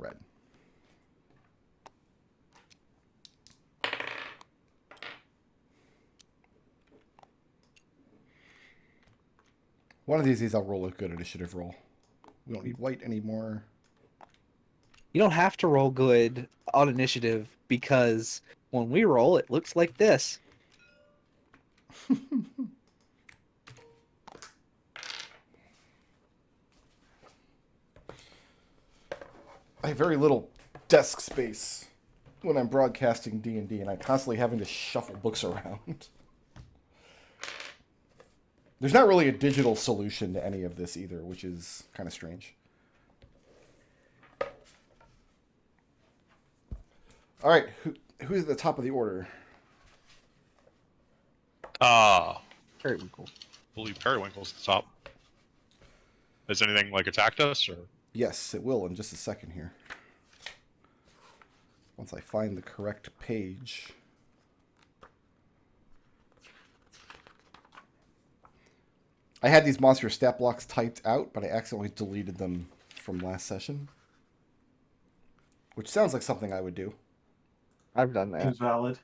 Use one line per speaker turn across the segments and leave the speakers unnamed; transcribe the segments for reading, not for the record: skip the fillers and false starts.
red. One of these I'll roll a good initiative roll. We don't need white anymore.
You don't have to roll good on initiative because when we roll, it looks like this.
I have very little desk space when I'm broadcasting D&D, and I'm constantly having to shuffle books around. There's not really a digital solution to any of this either, which is kind of strange. All right, who's at the top of the order?
Periwinkle.
I believe Periwinkle's at the top. Has anything like attacked us or?
Yes, it will in just a second here. Once I find the correct page. I had these monster stat blocks typed out, but I accidentally deleted them from last session. Which sounds like something I would do.
I've done that.
Seems valid.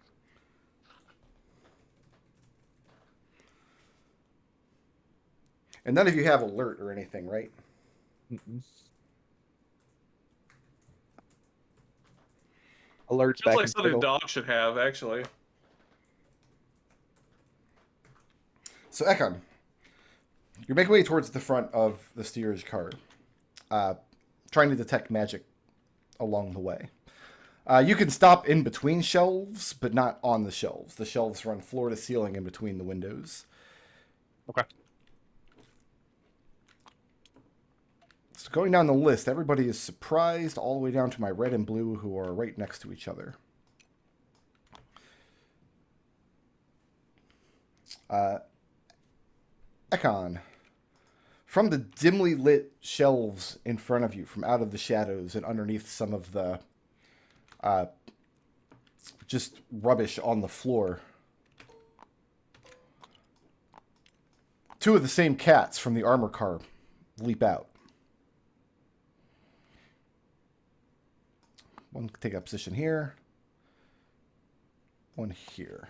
And none of you have alert or anything, right?
Mm-mm. Alerts
Feels
back
like
in
something
Fiddle.
dog should have, actually.
So, Ekon, you're making way towards the front of the steerage car, trying to detect magic along the way. You can stop in between shelves, but not on the shelves. The shelves run floor to ceiling in between the windows.
Okay.
So going down the list, everybody is surprised all the way down to my red and blue who are right next to each other. Ekon, from the dimly lit shelves in front of you, from out of the shadows and underneath some of the just rubbish on the floor, two of the same cats from the armor car leap out. One can take up position here. One here.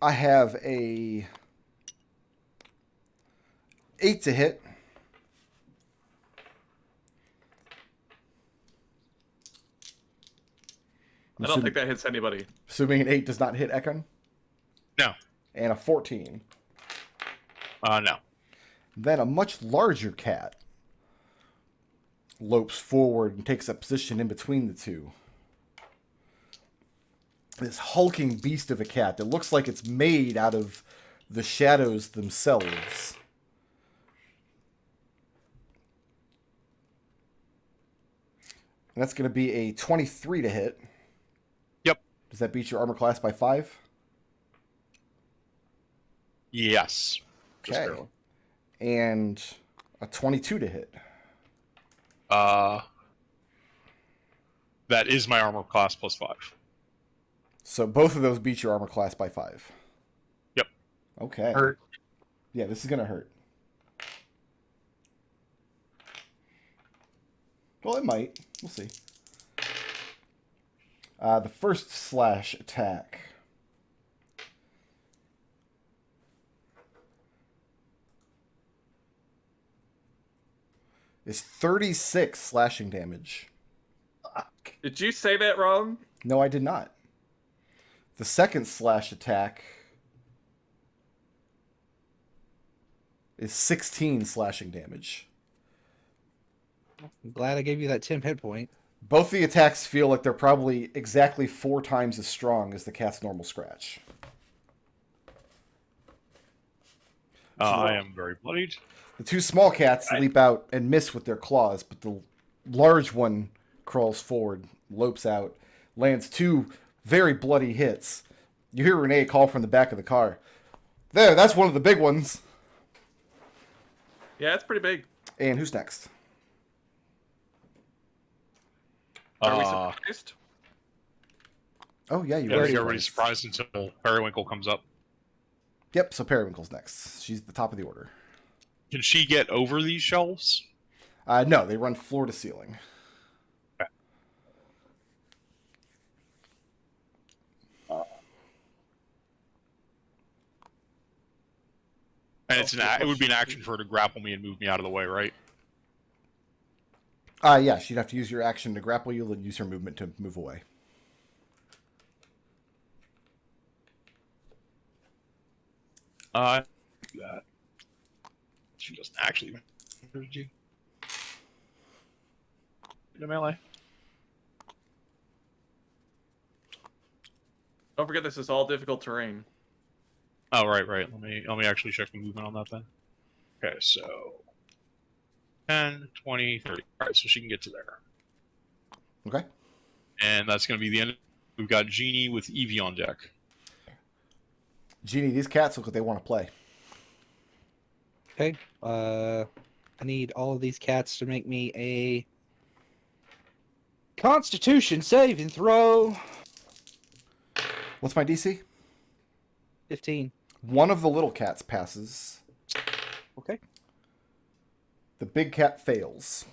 I have a 8 to hit.
I don't think that hits anybody.
Assuming an 8 does not hit Ekon.
No.
And a 14.
No.
Then a much larger cat lopes forward and takes a position in between the two. This hulking beast of a cat that looks like it's made out of the shadows themselves. And that's going to be a 23 to hit.
Yep.
Does that beat your armor class by 5?
Yes. Just
Okay.
barely.
And a 22 to hit.
That is my armor class plus 5.
So both of those beat your armor class by 5.
Yep.
Okay.
Hurt.
Yeah, this is going to hurt. Well, it might. We'll see. The first slash attack. Is 36 slashing damage.
Did you say that wrong?
No, I did not. The second slash attack is 16 slashing damage.
I'm glad I gave you that 10 hit point.
Both the attacks feel like they're probably exactly 4 times as strong as the cat's normal scratch.
I am very bloodied.
The two small cats leap out and miss with their claws, but the large one crawls forward, lopes out, lands 2 very bloody hits. You hear Renee call from the back of the car. There, that's one of the big ones.
Yeah, it's pretty big.
And who's next?
Are we surprised?
Oh, yeah, you
Yeah, I
are.
think everybody's surprised until Periwinkle comes up.
Yep, so Periwinkle's next. She's the top of the order.
Can she get over these shelves?
No, they run floor to ceiling.
And it would be an action for her to grapple me and move me out of the way, right?
Yeah, she'd have to use your action to grapple you and use her movement to move away.
That. She doesn't actually. Did you? In melee.
Don't forget this is all difficult terrain.
Oh, right. Let me actually check the movement on that then. Okay, so 10, 20, 30. All right, so she can get to there.
Okay.
And that's going to be the end. We've got Genie with Evie on deck.
Genie, these cats look like they want to play.
Okay. I need all of these cats to make me a Constitution saving throw.
What's my DC?
15.
One of the little cats passes.
Okay.
The big cat fails.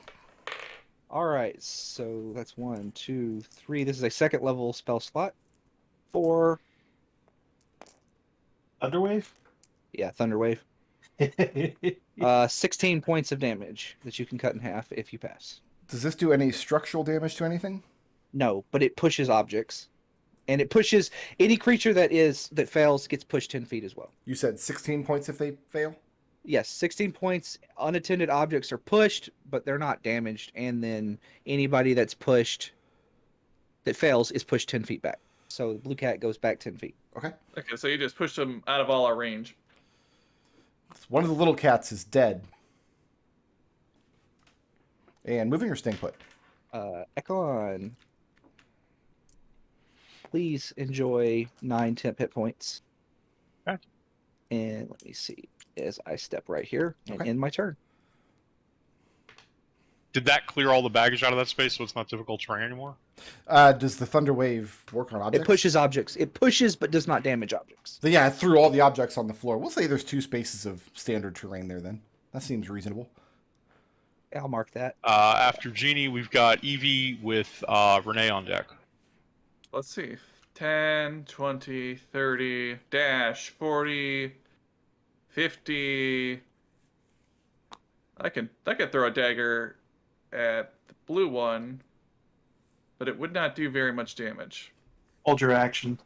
All right. So that's 1, 2, 3. This is a second level spell slot. 4.
Thunderwave?
Yeah, Thunderwave. 16 points of damage that you can cut in half if you pass.
Does this do any structural damage to anything?
No, but it pushes objects. And it pushes any creature that fails gets pushed 10 feet as well.
You said 16 points if they fail?
Yes, 16 points. Unattended objects are pushed, but they're not damaged. And then anybody that fails is pushed 10 feet back. So the blue cat goes back 10 feet.
Okay.
Okay, so you just pushed them out of all our range.
One of the little cats is dead. And moving or staying put?
Ekon. Please enjoy 9 temp hit points.
Okay.
And let me see. As I step right here and
Okay.
end my turn.
Did that clear all the baggage out of that space so it's not difficult terrain anymore?
Does the Thunder Wave work on objects?
It pushes objects. It pushes but does not damage objects.
So yeah, it threw all the objects on the floor. We'll say there's 2 spaces of standard terrain there then. That seems reasonable.
I'll mark that.
After Genie, we've got Evie with Renee on deck.
Let's see. 10, 20, 30, dash, 40, 50. I can throw a dagger at the blue one, but it would not do very much damage.
Hold your action.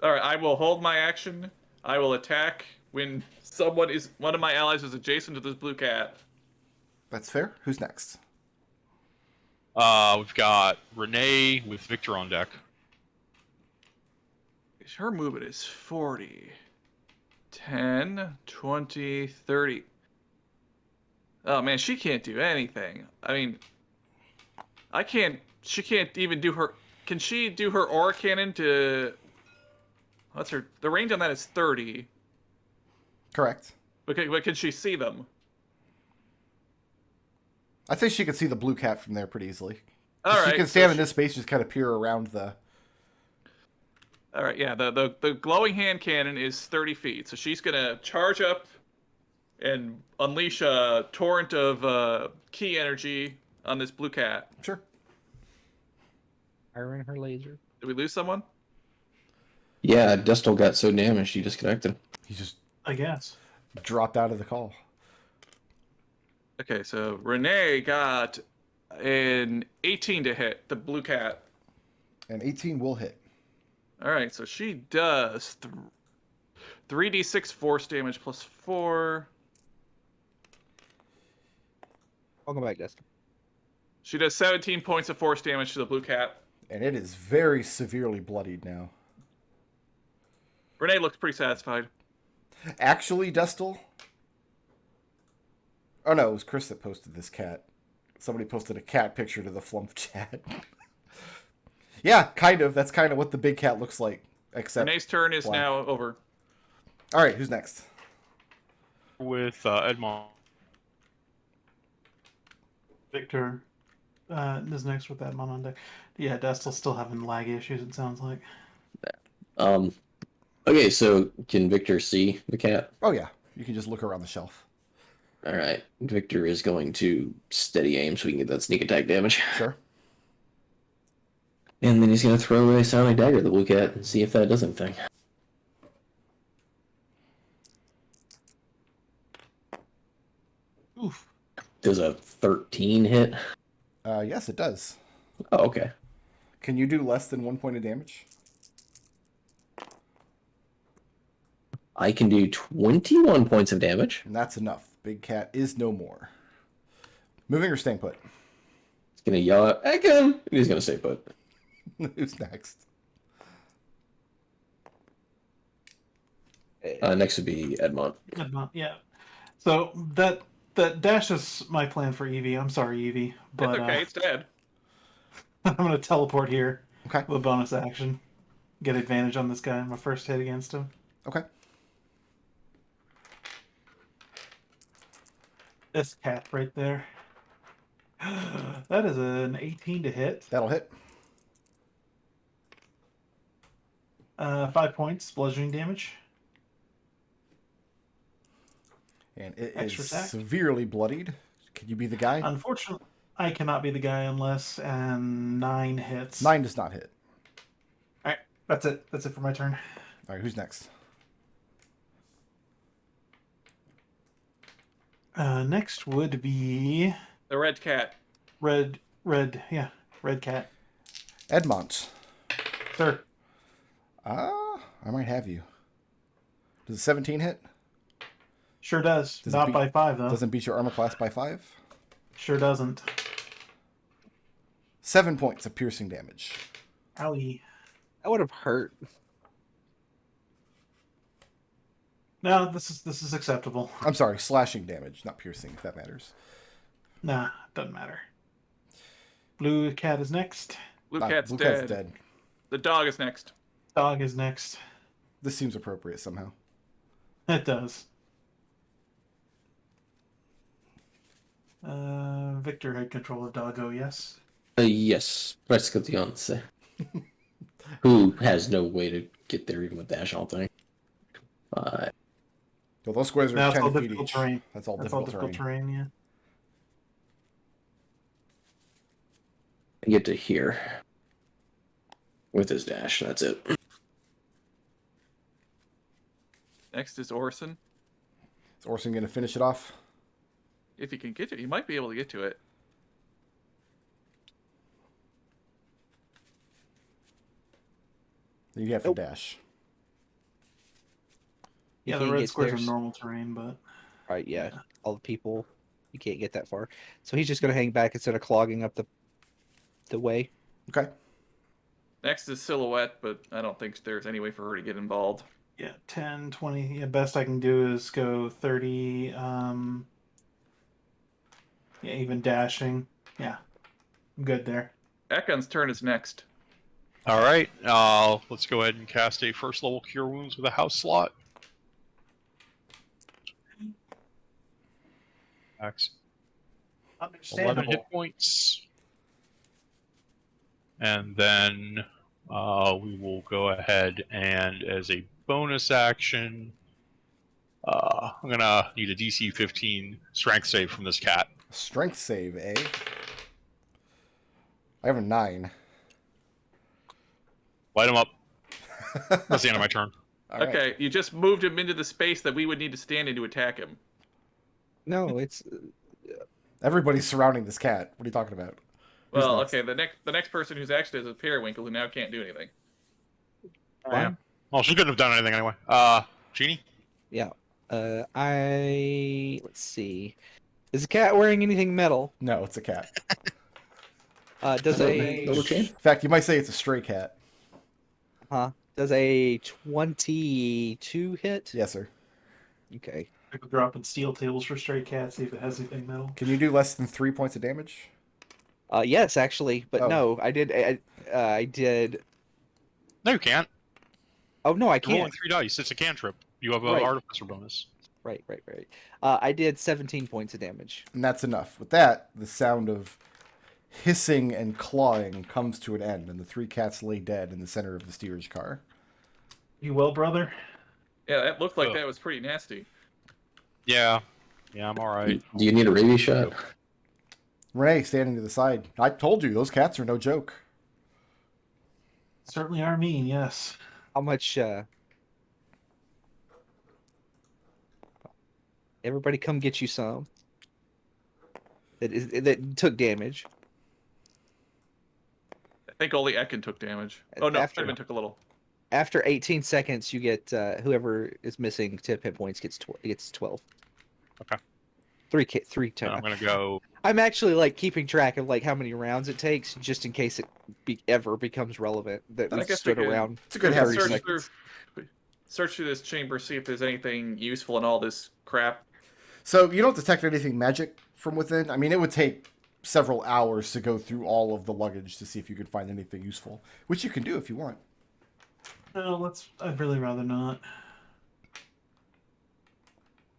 All right, I will hold my action. I will attack when one of my allies is adjacent to this blue cat.
That's fair. Who's next?
We've got Renee with Victor on deck.
Her movement is 40. 10, 20, 30. Oh man, she can't do anything. I mean, she can't even do her. Can she do her aura cannon to? What's her? The range on that is 30.
Correct.
Okay, but can she see them?
I'd say she could see the blue cat from there pretty easily.
All
She
right,
can stand in this space, just kind of peer around the...
All right, yeah. The glowing hand cannon is 30 feet, so she's gonna charge up and unleash a torrent of key energy on this blue cat.
Sure.
Firing her laser.
Did we lose someone?
Yeah, Destil got so damaged he disconnected.
He just
I guess.
dropped out of the call.
Okay, so Renee got an 18 to hit the blue cat.
And 18 will hit.
All right, so she does 3d6 force damage plus 4.
Welcome back, Destin.
She does 17 points of force damage to the blue cat.
And it is very severely bloodied now.
Renee looks pretty satisfied.
Actually, Destil... Oh no, it was Chris that posted this cat. Somebody posted a cat picture to the Flumph chat. Yeah, kind of. That's kind of what the big cat looks like. Except
Renee's turn is
black.
now over.
All right, who's next?
With Edmont.
Victor is next with Edmont on deck. Yeah, Destil's still having lag issues, it sounds like.
Okay, so can Victor see the cat?
Oh yeah, you can just look around the shelf.
All right, Victor is going to steady aim so we can get that sneak attack damage,
Sure.
and then he's going to throw a sounding dagger at the blue cat and see if that does anything.
Oof.
Does a 13 hit?
Yes, it does.
Oh, okay.
Can you do less than 1 point of damage?
I can do 21 points of damage.
And that's enough. Big cat is no more. Moving or staying put?
He's going to yell at Ekon, and he's going to stay put.
Who's next?
Next would be Edmont.
Yeah. So that dash is my plan for Evie. I'm sorry, Evie, but
It's okay. It's dead.
I'm gonna teleport here
Okay.
with a bonus action. Get advantage on this guy on my first hit against him.
Okay.
This cat right there. That is an 18 to hit.
That'll hit.
5 points bludgeoning damage.
And it
Extra
is
attack.
severely bloodied. Can you be the guy?
Unfortunately, I cannot be the guy unless 9 hits.
9 does not hit.
All right, that's it. That's it for my turn.
All right, who's next?
Next would be
The red cat.
red cat.
Edmont.
Sir,
I might have you. Does a 17 hit?
sure does.
Does it
Not
beat-
by 5 though.
Doesn't beat your armor class by 5?
Sure doesn't.
7 points of piercing damage.
Owie.
That would have hurt.
No, this is acceptable.
I'm sorry, slashing damage, not piercing, if that matters.
Nah, doesn't matter. Blue cat is next.
Blue
Ah,
cat's
Blue
dead.
Cat's dead.
The dog is next.
Dog is next.
This seems appropriate somehow.
It does. Victor had control of Doggo, yes?
Yes, Prescotionce. Who has no way to get there even with dash, I don't think.
Well, those squares are
That's all
10 feet
difficult
each.
terrain.
That's all
That's all
difficult
difficult
terrain.
terrain, yeah.
get to here with his dash. That's it.
Next is Orson.
Is Orson going to finish it off?
If he can get to it, he might be able to get to it.
You have to dash.
Yeah,
If
the
he
red
gets
squares
there,
are normal terrain, but
Right, yeah. All the people, you can't get that far. So he's just going to hang back instead of clogging up the way.
Okay.
Next is Silhouette, but I don't think there's any way for her to get involved.
yeah, 10, 20. Yeah, best I can do is go 30. Yeah, even dashing. Yeah, I'm good there.
Ekon's turn is next.
All right, let's go ahead and cast a first level Cure Wounds with a house slot. Max 11
Understandable.
hit points. And then we will go ahead and, as a bonus action, I'm going to need a DC 15 strength save from this cat.
Strength save, eh? I have a 9.
Light him up. That's the end of my turn.
All right.
Okay, you just moved him into the space that we would need to stand in to attack him.
No, it's
Everybody's surrounding this cat. What are you talking about? Who's
Well,
next?
okay, the next person who's actually is a Periwinkle who now can't do anything.
Wow. Well, she couldn't have done anything anyway. Genie?
yeah. Let's see. Is the cat wearing anything metal?
No, it's a cat.
Does a
Double chain?
In fact, you might say it's a stray cat.
does a 22 hit?
Yes, sir.
Okay.
I could drop in steel tables for stray cats, see if it has anything metal.
Can you do less than 3 points of damage?
Yes, actually, but
Oh.
no, I did. I did.
No, you can't.
Oh no, I
You're rolling
can't.
3 dice. It's a cantrip. You have an
Right.
artificer bonus.
Right. I did 17 points of damage.
And that's enough. With that, the sound of hissing and clawing comes to an end, and the 3 cats lay dead in the center of the steerage car.
You well, brother?
Yeah, that looked like
Oh.
that was pretty nasty.
Yeah. Yeah, I'm alright.
Do you need a rabies shot?
Renee standing to the side. I told you, those cats are no joke.
Certainly are mean, yes.
How much? Everybody, come get you some. That took damage.
I think only Ekon took damage. Oh no,
After-
Edmont took a little.
After 18 seconds, you get whoever is missing 10 hit points gets 12.
Okay.
Three
And I'm
times.
gonna go.
I'm actually like keeping track of like how many rounds it takes, just in case it ever becomes relevant that
I
we
guess we
stood
could-
around.
It's a good
for
half
30
search
seconds.
search through this chamber, see if there's anything useful in all this crap.
So you don't detect anything magic from within. I mean, it would take several hours to go through all of the luggage to see if you could find anything useful, which you can do if you want.
No, I'd really rather not.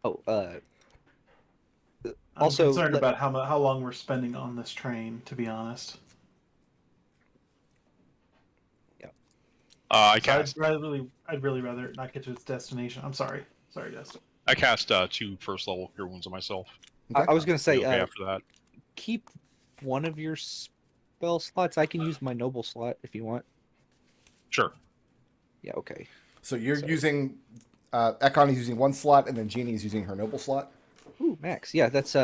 Oh,
I'm
Also,
concerned
let-
about how long we're spending on this train, to be honest.
I
So
cast.
I'd really rather not get to its destination. I'm sorry. Sorry, Destil.
I cast 2 first level cure wounds on myself.
I was gonna say,
Be okay after that.
keep one of your spell slots. I can use my noble slot if you want.
Sure.
Yeah, okay.
So you're
So-
using Ekon is using one slot, and then Jeannie is using her noble slot.
Ooh, max. Yeah, that's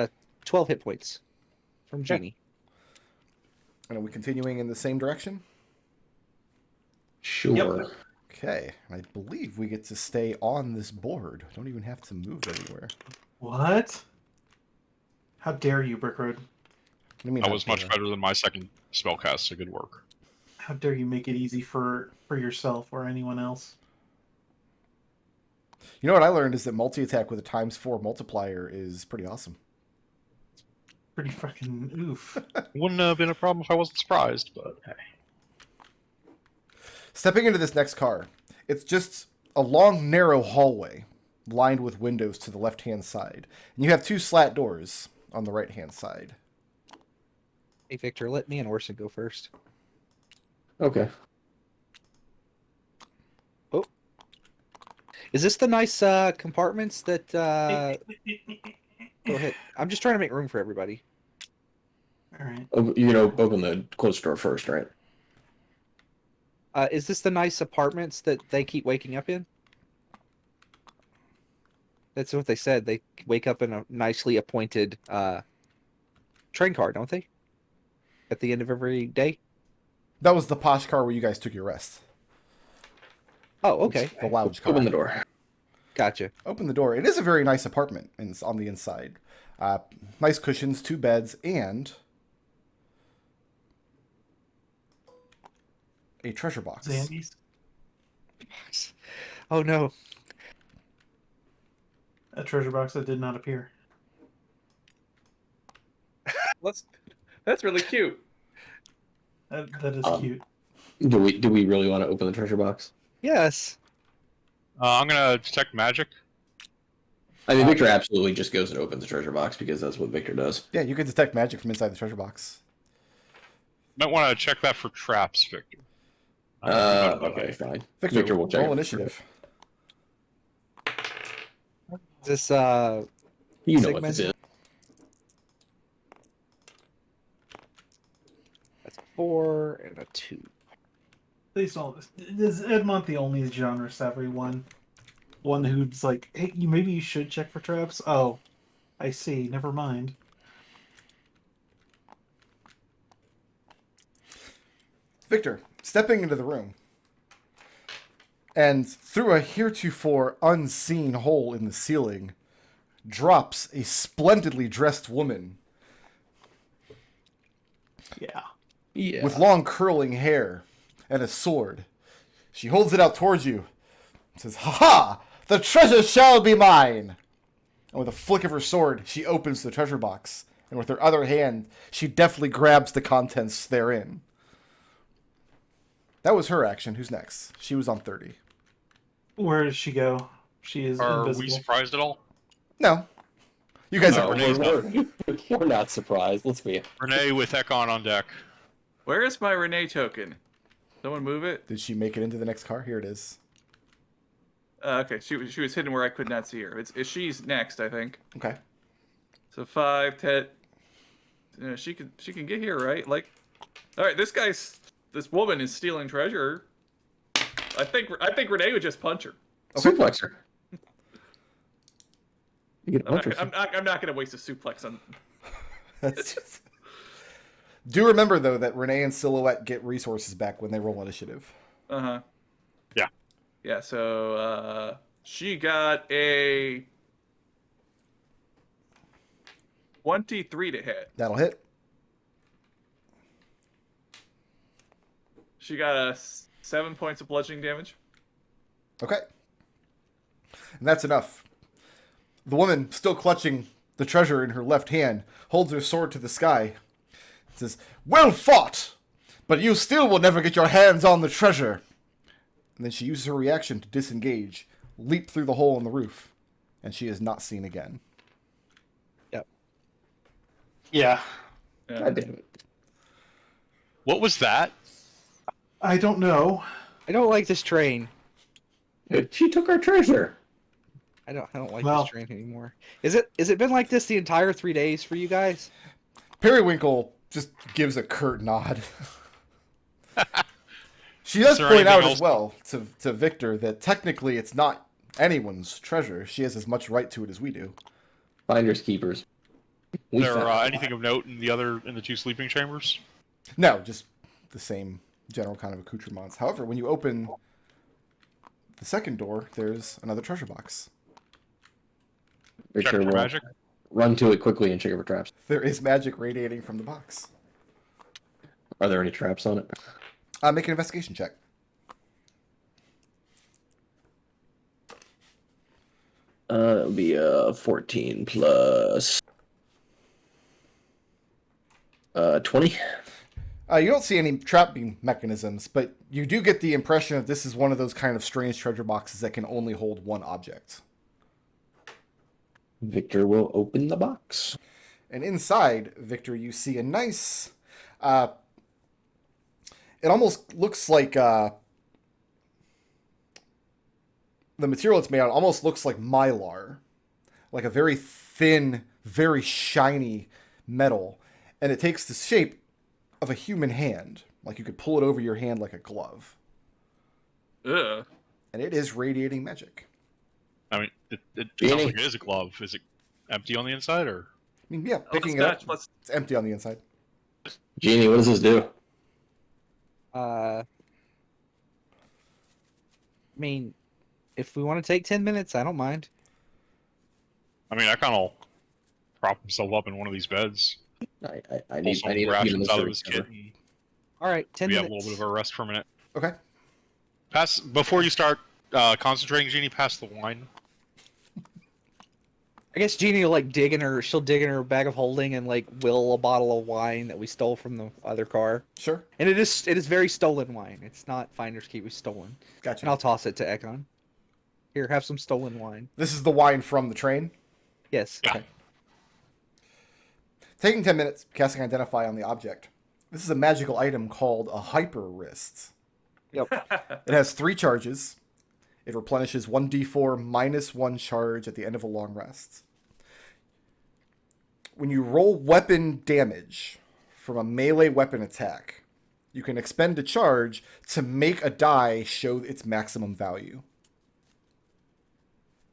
12 hit points from Genie.
And are we continuing in the same direction?
Sure.
Okay, I believe we get to stay on this board. Don't even have to move anywhere.
What? How dare you, Brickroad?
I mean,
That was much better than my second spellcast, so good work.
How dare you make it easy for yourself or anyone else?
You know what I learned is that multi-attack with a ×4 multiplier is pretty awesome.
Pretty fucking oof.
Wouldn't have been a problem if I wasn't surprised, but hey.
Stepping into this next car, it's just a long, narrow hallway lined with windows to the left-hand side. And you have 2 slat doors on the right-hand side.
Hey, Victor, let me and Orson go first.
Okay.
Is this the nice compartments that... Go ahead. I'm just trying to make room for everybody.
All right.
You know, open the closed door first, right?
Is this the nice apartments that they keep waking up in? That's what they said. They wake up in a nicely appointed train car, don't they? At the end of every day?
That was the posh car where you guys took your rest.
Oh, okay.
The lounge car.
Open the door.
Gotcha.
Open the door. It is a very nice apartment on the inside. Nice cushions, 2 beds, and a treasure box.
Zambies.
Oh, no.
A treasure box that did not appear.
That's really cute.
That is cute.
Do we really want to open the treasure box?
Yes.
I'm gonna detect magic.
I mean, Victor absolutely just goes and opens the treasure box because that's what Victor does.
Yeah, you can detect magic from inside the treasure box.
Might want to check that for traps, Victor. I don't know about
Okay,
that.
fine.
Victor,
will check
roll
it.
initiative.
Is this,
You know what this is.
that's a 4 and a 2.
Please don't. Is Edmont the only genre savvy one? One who's like, hey, maybe you should check for traps? Oh, I see. Never mind.
Victor, stepping into the room, and through a heretofore unseen hole in the ceiling, drops a splendidly dressed woman
Yeah.
Yeah.
with long curling hair and a sword. She holds it out towards you and says, "Ha ha! The treasure shall be mine!" And with a flick of her sword, she opens the treasure box. And with her other hand, she deftly grabs the contents therein. That was her action. Who's next? She was on 30.
Where does she go? She is
Are we
invisible.
surprised at all?
No. You guys
No,
are.
Renee's
we're not surprised. Let's be.
Renee with Ekon on deck.
Where is my Renee token? Someone move it.
Did she make it into the next car? Here it is.
Okay, she was hidden where I could not see her. She's next, I think.
Okay.
So 5, 10. She can get here, right? Like, all right, this woman is stealing treasure. I think Renee would just punch her.
Okay.
Suplex her. You get a punch her.
I'm not gonna waste a suplex on.
That's just... Do remember though that Renee and Silhouette get resources back when they roll initiative.
Uh-huh.
Yeah.
Yeah, so she got a 23 to hit.
That'll hit.
She got a 7 points of bludgeoning damage.
Okay. And that's enough. The woman, still clutching the treasure in her left hand, holds her sword to the sky. Says, "Well fought! But you still will never get your hands on the treasure." And then she uses her reaction to disengage, leap through the hole in the roof, and she is not seen again.
Yeah.
God damn it.
What was that?
I don't know.
I don't like this train.
She took our treasure.
I don't like
Well-
this train anymore. Is it been like this the entire 3 days for you guys?
Periwinkle just gives a curt nod. She does
Is there
point out
anything
as well to Victor that technically it's not anyone's treasure. She has as much right to it as we do.
Finders keepers. We
There
found
anything of note in the 2 sleeping chambers?
No, just the same general kind of accoutrements. However, when you open the second door, there's another treasure box.
Check
Victor
for
will
magic.
run to it quickly and check for traps.
There is magic radiating from the box.
Are there any traps on it?
Make an investigation check.
That would be 14 plus 20.
You don't see any trapping mechanisms, but you do get the impression that this is one of those kind of strange treasure boxes that can only hold one object.
Victor will open the box.
And inside, Victor, you see a nice... it almost looks like... the material it's made out almost looks like mylar. Like a very thin, very shiny metal. And it takes the shape of a human hand. Like you could pull it over your hand like a glove.
Ugh.
And it is radiating magic.
I mean, it sounds
Jenny?
like it is a glove. Is it empty on the inside, or?
I mean, yeah, picking it up, it's empty on the inside.
Genie, what does this do?
I mean, if we want to take 10 minutes, I don't mind.
I mean, I kind of prop himself up in one of these beds,
I
pull
need
some
a few
rations
minutes
out
to
of his kit,
recover.
and
All right, 10
we have a
minutes.
little bit of a rest for a minute.
Okay.
Before you start concentrating, Jeannie, pass the wine.
I guess Jeannie will she'll dig in her bag of holding and like will a bottle of wine that we stole from the other car.
Sure.
And it is very stolen wine. It's not Finder's Keep, it's stolen.
Gotcha.
And I'll toss it to Ekon. Here, have some stolen wine.
This is the wine from the train.
Yes.
Yeah.
Okay. Taking 10 minutes, casting Identify on the object. This is a magical item called a Hyper Wrist.
Yep.
It has 3 charges. It replenishes 1d4 minus 1 charge at the end of a long rest. When you roll weapon damage from a melee weapon attack, you can expend a charge to make a die show its maximum value.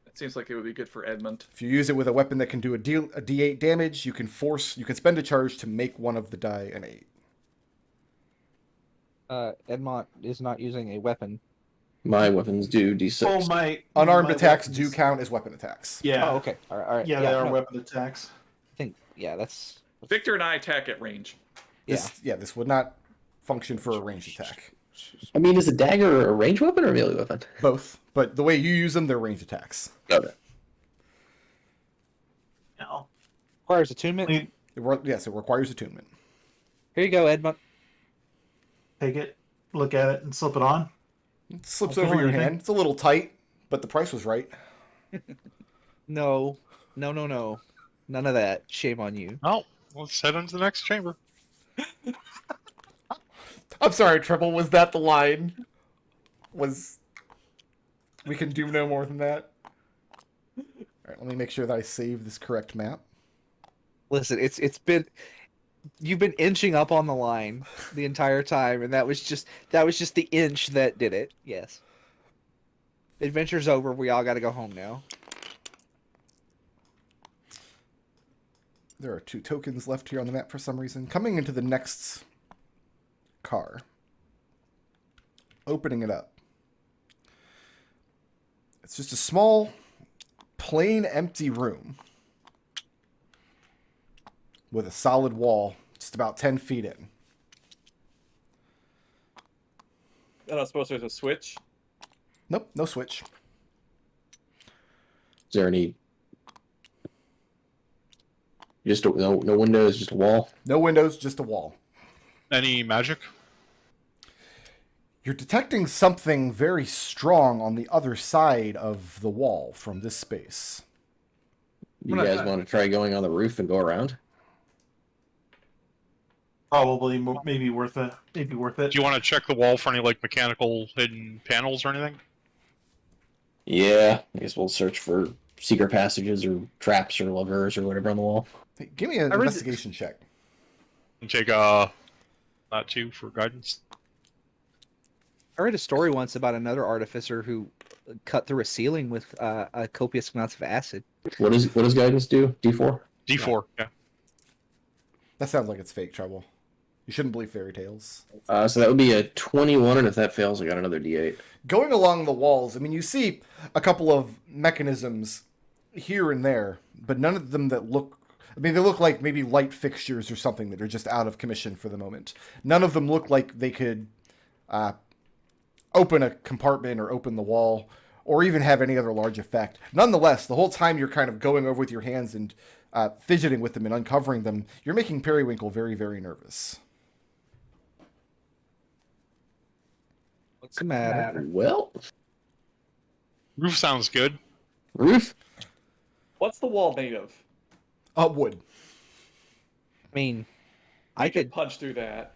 It seems like it would be good for Edmont.
If you use it with a weapon that can do a d8 damage, you can spend a charge to make one of the die an 8.
Edmont is not using a weapon.
My weapons do D6.
Oh, my
Unarmed
my
attacks
weapons-
do count as weapon attacks.
Yeah.
Oh, okay. All right.
Yeah, they are
no,
weapon attacks.
I think, yeah, that's...
Victor and I attack at range.
This would not function for a ranged attack.
I mean, is a dagger a ranged weapon or a melee weapon?
Both, but the way you use them, they're ranged attacks.
Okay.
No.
Requires attunement.
Yes, it requires attunement.
Here you go, Edmont.
Take it, look at it, and slip it on.
It slips
Don't
over
feel
your
anything.
hand. It's a little tight, but the price was right.
No. None of that. Shame on you.
Oh, let's head into the next chamber.
I'm sorry, Treble. Was that the line? We can do no more than that. All right, let me make sure that I save this correct map.
Listen, it's been you've been inching up on the line the entire time, and that was just the inch that did it. Yes. Adventure's over. We all got to go home now.
There are 2 tokens left here on the map for some reason. Coming into the next car. Opening it up. It's just a small, plain, empty room with a solid wall just about 10 feet in.
I don't suppose there's a switch.
Nope, no switch.
Is there any? Just no windows, just a wall.
No windows, just a wall.
Any magic?
You're detecting something very strong on the other side of the wall from this space.
You guys want to try going on the roof and go around?
Probably, maybe worth it. Maybe worth it.
Do you want to check the wall for any like mechanical hidden panels or anything?
Yeah, I guess we'll search for secret passages or traps or levers or whatever on the wall.
Hey, give me an investigation check.
And take that 2 for guidance.
I read a story once about another artificer who cut through a ceiling with a copious amounts of acid.
What does guidance do? D4?
D4, yeah.
That sounds like it's fake, Treble. You shouldn't believe fairy tales.
So that would be a 21, and if that fails, I got another D8.
Going along the walls, I mean, you see a couple of mechanisms here and there, but none of them that look... I mean, they look like maybe light fixtures or something that are just out of commission for the moment. None of them look like they could open a compartment or open the wall or even have any other large effect. Nonetheless, the whole time you're kind of going over with your hands and fidgeting with them and uncovering them, you're making Periwinkle very, very nervous.
What's the matter?
Well,
Roof sounds good.
roof?
What's the wall made of?
Wood.
I mean, I could
punch through that.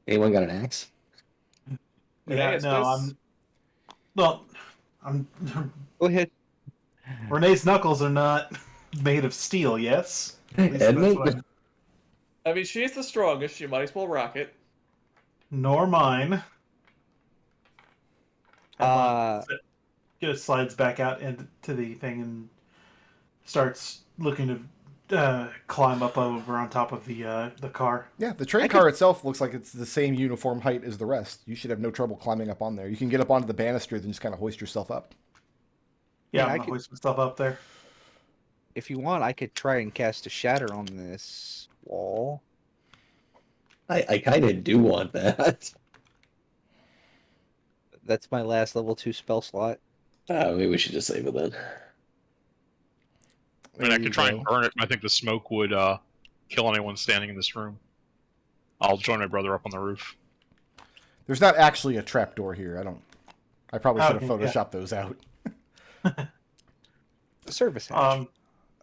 Anyone got an axe?
Yeah,
is
no,
this-
I'm.
go ahead.
Renee's knuckles are not made of steel. Yes. At least that's
Edmont?
what I'm-
I mean, she's the strongest. She might as well rock it.
Nor mine. Just slides back out into the thing and starts looking to climb up over on top of the car.
Yeah, the train car itself looks like it's the same uniform height as the rest. You should have no trouble climbing up on there. You can get up onto the banister, then just kind of hoist yourself up.
Yeah,
I
I'm
could-
gonna hoist myself up there.
If you want, I could try and cast a shatter on this wall.
I kind of do want that.
That's my last level 2 spell slot.
Maybe we should just save it then.
I mean, I
There
could
you
try
go.
and burn it, but I think the smoke would kill anyone standing in this room. I'll join my brother up on the roof.
There's not actually a trapdoor here. I probably should have
Okay, yeah.
photoshopped those out.
The service hatch.
I'm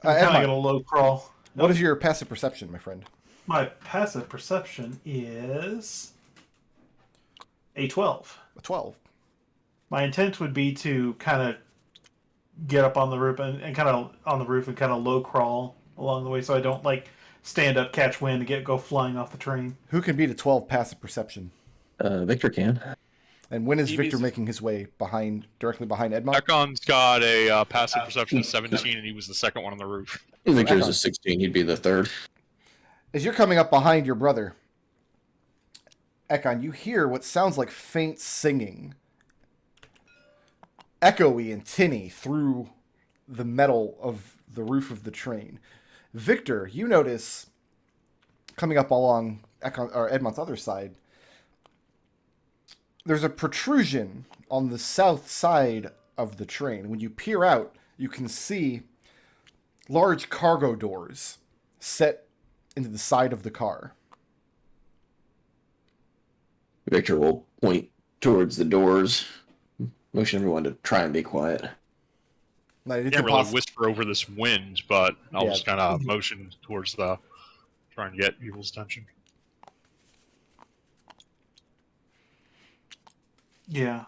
kind of
Edmont,
gonna low crawl.
what is your passive perception, my friend?
My passive perception is a 12.
A 12.
My intent would be to kind of get up on the roof and kind of on the roof and kind of low crawl along the way, so I don't like stand up, catch wind, and go flying off the train.
Who can beat a 12 passive perception?
Victor can.
And when is
He
Victor
beats-
making his way directly behind Edmont?
Ekon's got a passive perception of 17, and he was the second one on the roof.
Victor's
Ekon.
a 16. He'd be the third.
As you're coming up behind your brother, Ekon, you hear what sounds like faint singing, echoey and tinny through the metal of the roof of the train. Victor, you notice coming up along Edmont's other side, there's a protrusion on the south side of the train. When you peer out, you can see large cargo doors set into the side of the car.
Victor will point towards the doors, motion everyone to try and be quiet.
Like, it's
Can't really
impossible.
whisper over this wind, but I'll
Yeah.
just kind of motion towards try and get people's attention.
Yeah.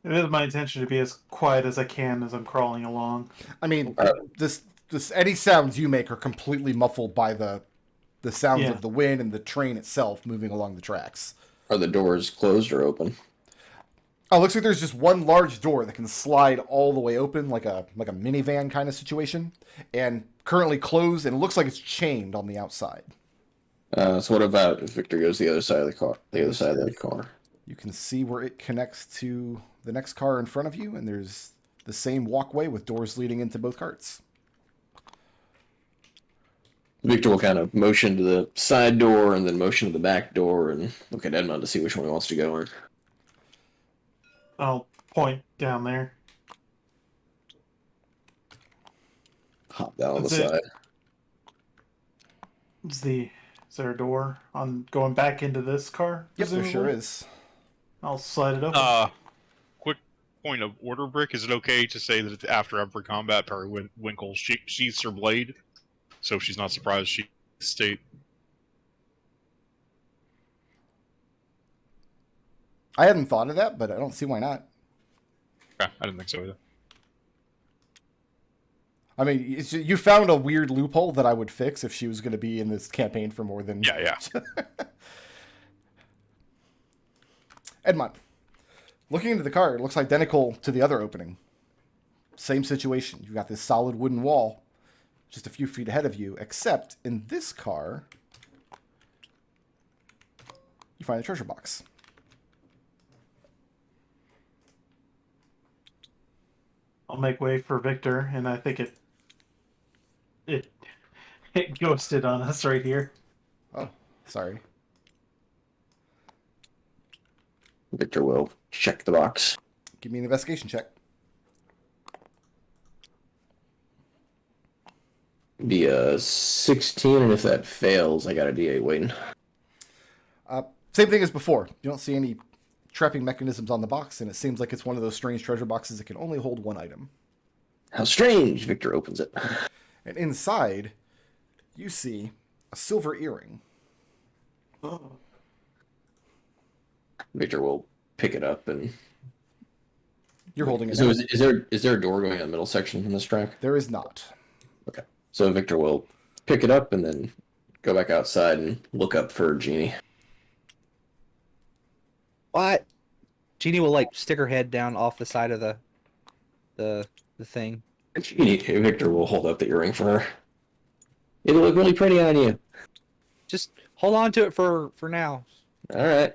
It is my intention to be as quiet as I can as I'm crawling along.
I mean, this any sounds you make are completely muffled by the sounds
Yeah.
of the wind and the train itself moving along the tracks.
Are the doors closed or open?
Oh, looks like there's just one large door that can slide all the way open, like a minivan kind of situation, and currently closed, and it looks like it's chained on the outside.
So what about if Victor goes the other side of the car? The other side of the car.
You can see where it connects to the next car in front of you, and there's the same walkway with doors leading into both carts.
Victor will kind of motion to the side door and then motion to the back door and look at Edmont to see which one he wants to go in.
I'll point down there.
Hop down on the
That's it.
side.
Is there a door on going back into this car?
Yep, there sure
presumably?
is.
I'll slide it open.
Quick point of order, Brick. Is it okay to say that it's after every combat, Periwinkle sheaths her blade, so she's not surprised she state?
I hadn't thought of that, but I don't see why not.
Okay, I didn't think so either.
I mean, you found a weird loophole that I would fix if she was going to be in this campaign for more than...
Yeah.
Edmont, looking into the car, it looks identical to the other opening. Same situation. You've got this solid wooden wall just a few feet ahead of you, except in this car, you find a treasure box.
I'll make way for Victor, and I think it ghosted on us right here.
Oh, sorry.
Victor will check the box.
Give me an investigation check.
Be a 16, and if that fails, I got a D8 waiting.
Same thing as before. You don't see any trapping mechanisms on the box, and it seems like it's one of those strange treasure boxes that can only hold one item.
How strange! Victor opens it.
And inside, you see a silver earring.
Victor will pick it up and...
You're holding it.
So
now.
is there a door going in the middle section in this track?
There is not.
Okay. So Victor will pick it up and then go back outside and look up for Jeannie.
What? Jeannie will like stick her head down off the side of the thing.
Victor will hold up the earring for her. It'll look really pretty on you.
Just hold on to it for now.
All right.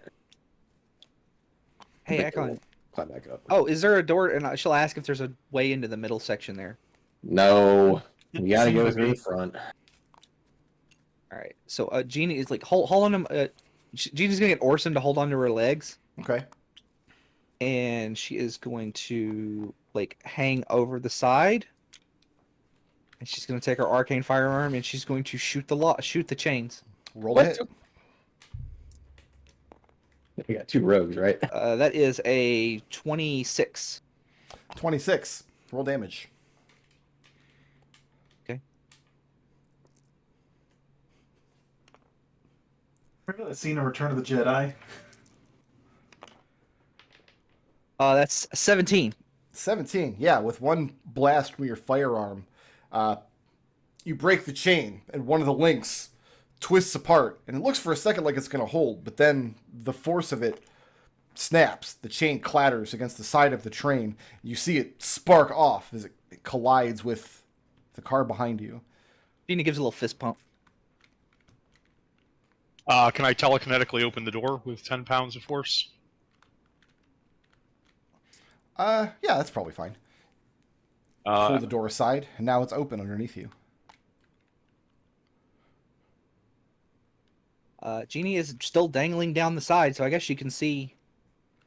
Hey,
Victor
Ekon.
will climb back up.
Oh, is there a door? And she'll ask if there's a way into the middle section there.
No, we gotta
Seems
go
to
through
be.
the front.
All right. So Jeannie is like hold on him. Jeannie's gonna get Orson to hold on to her legs,
Okay.
and she is going to like hang over the side, and she's gonna take her arcane firearm and she's going to shoot the chains.
Roll
What?
a hit.
We got 2 rogues, right?
That is a 26.
26. Roll damage.
Remember that scene in Return of the Jedi?
That's 17.
17. Yeah, with one blast from your firearm, you break the chain, and one of the links twists apart, and it looks for a second like it's going to hold, but then the force of it snaps. The chain clatters against the side of the train. You see it spark off as it collides with the car behind you.
Jeannie gives a little fist pump.
Can I telekinetically open the door with 10 pounds of force?
Yeah, that's probably fine. Pull the door aside, and now it's open underneath you.
Jeannie is still dangling down the side, so I guess she can see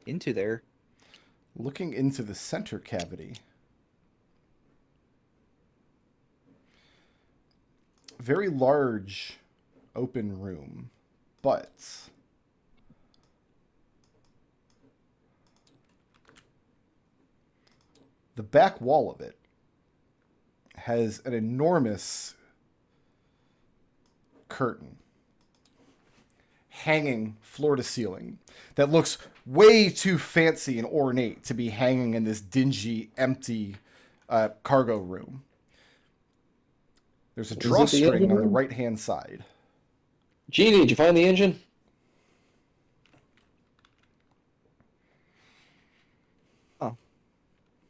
into there.
Looking into the center cavity. Very large open room, but the back wall of it has an enormous curtain hanging floor to ceiling that looks way too fancy and ornate to be hanging in this dingy, empty cargo room. There's a
Is it the
drawstring
engine
on the
room?
right-hand side.
Genie, did you find the engine?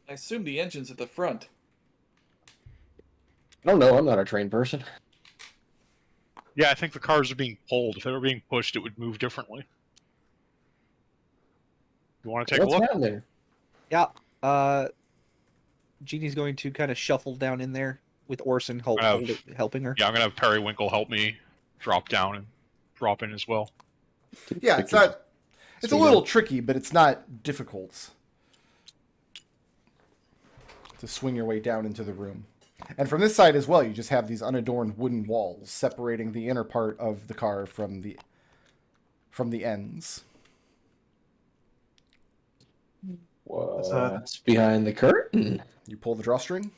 I assume the engine's at the front.
I don't know. I'm not a trained person.
Yeah, I think the cars are being pulled. If they were being pushed, it would move differently. You want to take
What's
a look?
happening?
Yeah. Jeannie's going to kind of shuffle down in there with Orson helping her.
Yeah, I'm gonna have Periwinkle help me drop down and drop in as well.
Yeah, it's not. It's a little tricky, but it's not difficult to swing your way down into the room. And from this side as well, you just have these unadorned wooden walls separating the inner part of the car from the ends.
What's behind the curtain?
You pull the drawstring.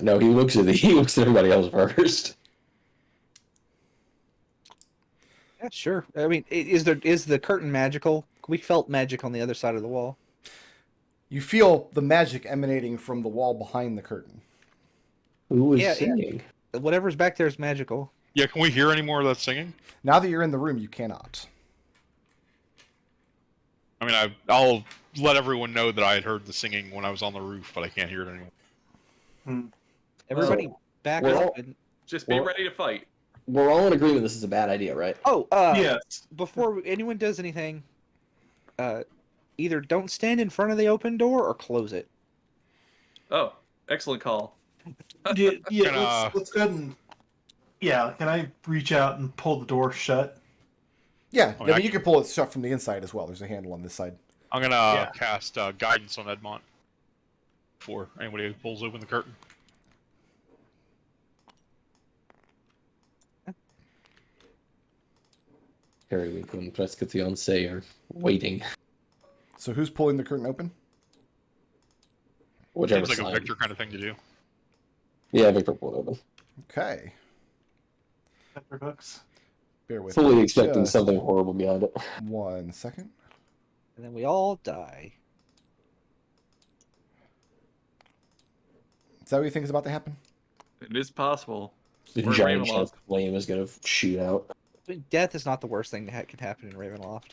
No, he looks at everybody else first.
Yeah, sure. I mean, is the curtain magical? We felt magic on the other side of the wall.
You feel the magic emanating from the wall behind the curtain.
Who is
Yeah,
singing?
Whatever's back there is magical.
Yeah, can we hear any more of that singing?
Now that you're in the room, you cannot.
I mean, I'll let everyone know that I had heard the singing when I was on the roof, but I can't hear it anymore.
Everybody back
we're
up.
all-
And...
Just be
Well-
ready to fight.
We're all in agreement this is a bad idea, right?
Oh,
Yes.
before anyone does anything, either don't stand in front of the open door or close it.
Oh, excellent call.
Yeah,
Gonna-
let's go ahead and. Yeah, can I reach out and pull the door shut?
Yeah,
Oh,
I mean,
I-
you can pull it shut from the inside as well. There's a handle on this side.
I'm gonna
Yeah.
cast guidance on Edmont before anybody pulls open the curtain.
Periwinkle and Prescotiance are waiting.
So who's pulling the curtain open?
Whichever
Seems like a
side.
Victor kind of thing to do.
Yeah, Victor pulled open.
Okay.
Pepper hooks.
Bear with
Fully
me
expecting
just
something horrible behind it.
1 second.
And then we all die.
Is that what you think is about to happen?
It is possible.
The
We're
giant
Ravenloft.
shot of flame is gonna shoot out.
I mean, death is not the worst thing that could happen in Ravenloft.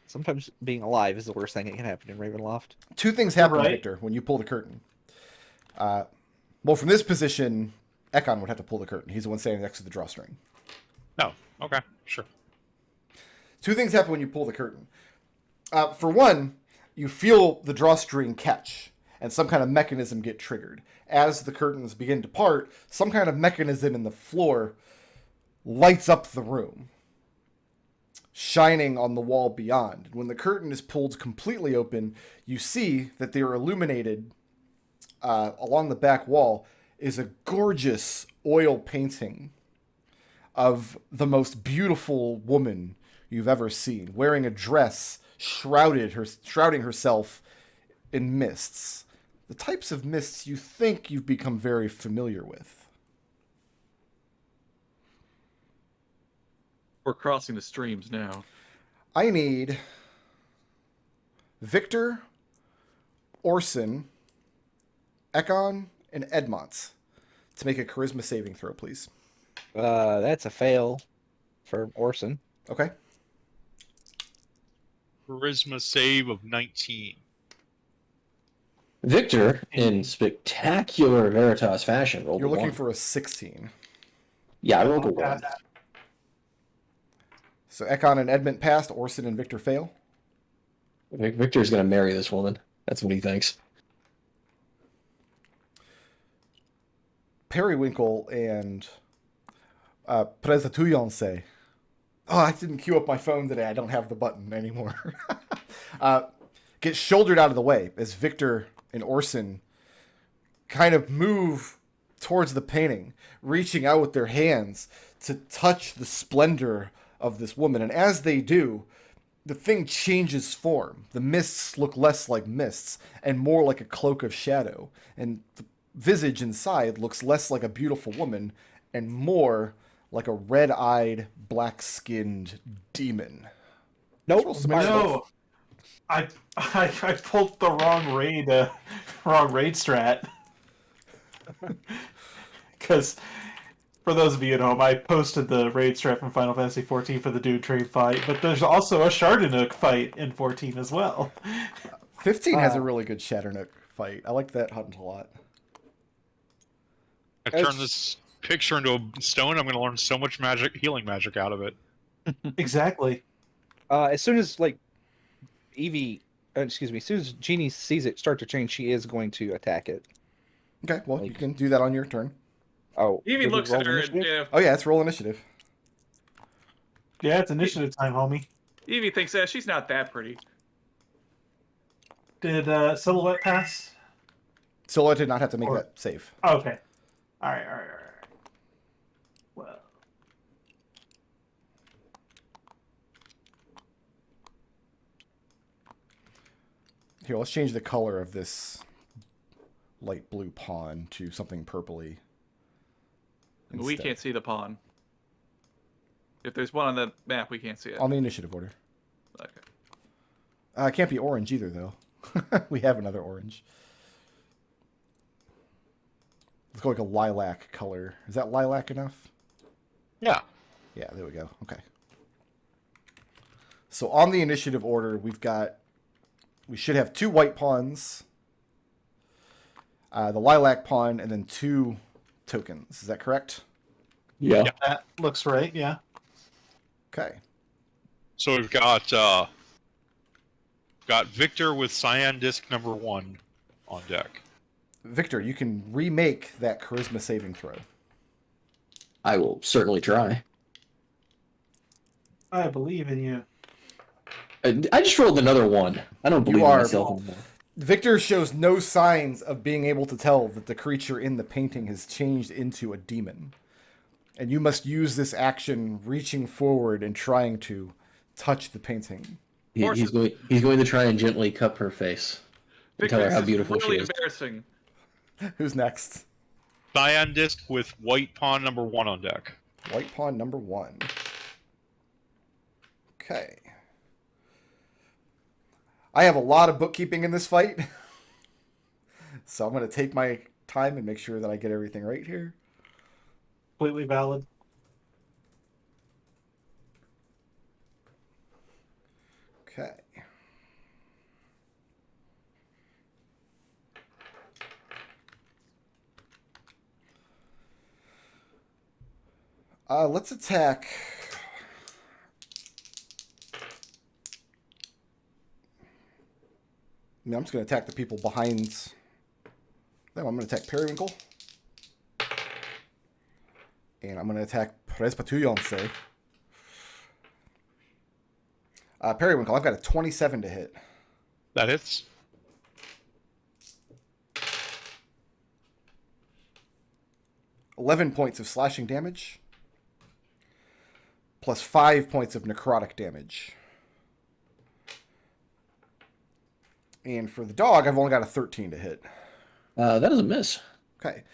Sometimes being alive is the worst thing that can happen in Ravenloft.
Two things happen,
Right.
Victor, when you pull the curtain. Well, from this position, Ekon would have to pull the curtain. He's the one standing next to the drawstring.
No. Okay. Sure.
Two things happen when you pull the curtain. For one, you feel the drawstring catch, and some kind of mechanism get triggered. As the curtains begin to part, some kind of mechanism in the floor lights up the room, shining on the wall beyond. When the curtain is pulled completely open, you see that they are illuminated along the back wall is a gorgeous oil painting of the most beautiful woman you've ever seen, wearing a dress shrouding herself in mists. The types of mists you think you've become very familiar with.
We're crossing the streams now.
I need Victor, Orson, Ekon, and Edmont to make a charisma saving throw, please.
That's a fail for Orson.
Okay.
Charisma save of 19.
Victor, in spectacular Veritas fashion, rolled
You're
a
looking
1.
for a 16.
Yeah, I rolled a 1.
So Ekon and Edmont passed, Orson and Victor fail.
Victor's gonna marry this woman. That's what he thinks.
Periwinkle and Presatuyanse. Oh, I didn't queue up my phone today. I don't have the button anymore. Get shouldered out of the way as Victor and Orson kind of move towards the painting, reaching out with their hands to touch the splendor of this woman. And as they do, the thing changes form. The mists look less like mists and more like a cloak of shadow. And the visage inside looks less like a beautiful woman and more like a red-eyed, black-skinned demon.
Nope.
roll some
fireball.
No, I pulled the wrong raid strat. Because for those of you at home, I posted the raid strat from Final Fantasy XIV for the Dude Trade fight, but there's also a Shardanook fight in 14 as well.
15 has a really good Shatternook fight. I like that hunt a lot.
I turn this picture into a stone. I'm going to learn so much healing magic out of it.
Exactly.
As soon as Evie, excuse me, as soon as Jeannie sees it start to change, she is going to attack it.
Okay, well, you can do that on your turn.
Oh,
Evie
did we
looks
roll
at her
initiative?
and
Oh, yeah, it's roll initiative.
Yeah, it's initiative time, homie.
Evie thinks that she's not that pretty.
Did Silhouette pass?
Silhouette did not have to make
Or-
that save.
Oh, okay. All right. Well,
Here, let's change the color of this light blue pawn to something purpley.
We
instead.
can't see the pawn. If there's one on the map, we can't see it.
On the initiative order.
Okay.
It can't be orange either, though. We have another orange. Let's go like a lilac color. Is that lilac enough?
Yeah.
Yeah, there we go. Okay. So on the initiative order, we should have 2 white pawns, the lilac pawn, and then 2 tokens. Is that correct?
Yeah.
that looks right. Yeah.
Okay.
So we've got Victor with Cyan Disc number 1 on deck.
Victor, you can remake that charisma saving throw.
I will certainly try.
I believe in you.
I just rolled another 1. I don't believe in
are-
myself anymore.
Victor shows no signs of being able to tell that the creature in the painting has changed into a demon. And you must use this action reaching forward and trying to touch the painting.
He's going to try and gently cup her face and tell her
Victor,
how
this is
beautiful
really
she is.
embarrassing.
Who's next?
Cyan Disc with white pawn number 1 on deck.
White pawn number 1. Okay. I have a lot of bookkeeping in this fight. So I'm going to take my time and make sure that I get everything right here.
Completely valid.
Okay. Let's attack. I'm just going to attack the people behind them. I'm going to attack Periwinkle. And I'm going to attack Presbyterianse. Periwinkle, I've got a 27 to hit.
That hits.
$11 points of slashing damage. Plus 5 points of necrotic damage. And for the dog, I've only got a 13 to hit.
That is a miss.
Okay.